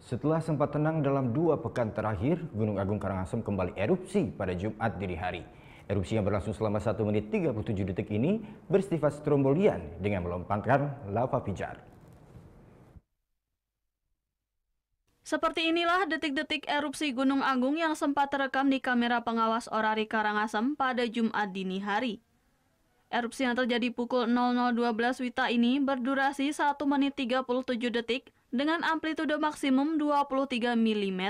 Setelah sempat tenang dalam 2 pekan terakhir, Gunung Agung Karangasem kembali erupsi pada Jumat dini hari. Erupsi yang berlangsung selama 1 menit 37 detik ini bersifat strombolian dengan melompatkan lava pijar. Seperti inilah detik-detik erupsi Gunung Agung yang sempat terekam di kamera pengawas Orari Karangasem pada Jumat dini hari. Erupsi yang terjadi pukul 00.12 WITA ini berdurasi 1 menit 37 detik dengan amplitude maksimum 23 mm.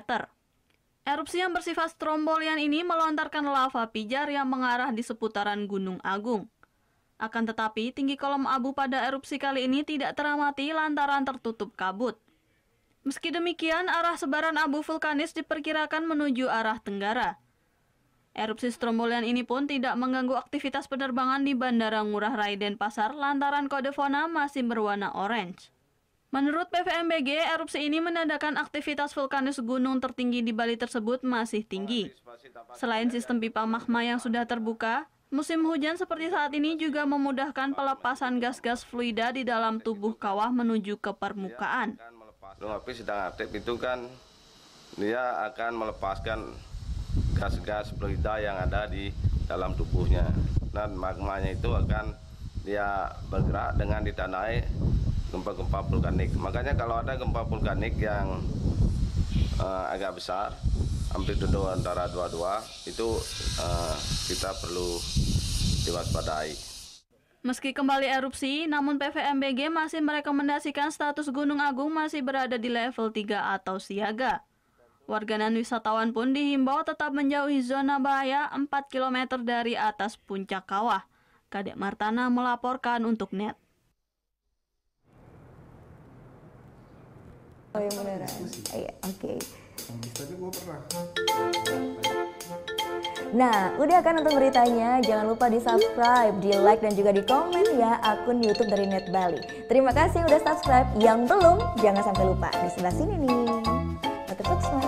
Erupsi yang bersifat strombolian ini melontarkan lava pijar yang mengarah di seputaran Gunung Agung. Akan tetapi, tinggi kolom abu pada erupsi kali ini tidak teramati lantaran tertutup kabut. Meski demikian, arah sebaran abu vulkanis diperkirakan menuju arah tenggara. Erupsi strombolian ini pun tidak mengganggu aktivitas penerbangan di Bandara Ngurah Rai Denpasar lantaran kode fauna masih berwarna orange. Menurut PVMBG, erupsi ini menandakan aktivitas vulkanis gunung tertinggi di Bali tersebut masih tinggi. Selain sistem pipa magma yang sudah terbuka, musim hujan seperti saat ini juga memudahkan pelepasan gas-gas fluida di dalam tubuh kawah menuju ke permukaan. Gunung api sedang aktif itu kan dia akan melepaskan gas-gas fluida yang ada di dalam tubuhnya. Dan magmanya itu akan dia bergerak dengan ditandai gempa-gempa vulkanik. Makanya kalau ada gempa vulkanik yang agak besar, amplitude antara 22 itu kita perlu diwaspadai. Meski kembali erupsi, namun PVMBG masih merekomendasikan status Gunung Agung masih berada di level 3 atau siaga. Warga dan wisatawan pun dihimbau tetap menjauhi zona bahaya 4 km dari atas puncak kawah. Kadek Martana melaporkan untuk NET. Oh yang beneran? Iya, oke. Tapi gue pernah. Nah, udah kan nonton beritanya? Jangan lupa di subscribe, di like, dan juga di komen ya akun YouTube dari Net Bali. Terima kasih udah subscribe. Yang belum, jangan sampai lupa. Di sebelah sini nih. Notif subscribe.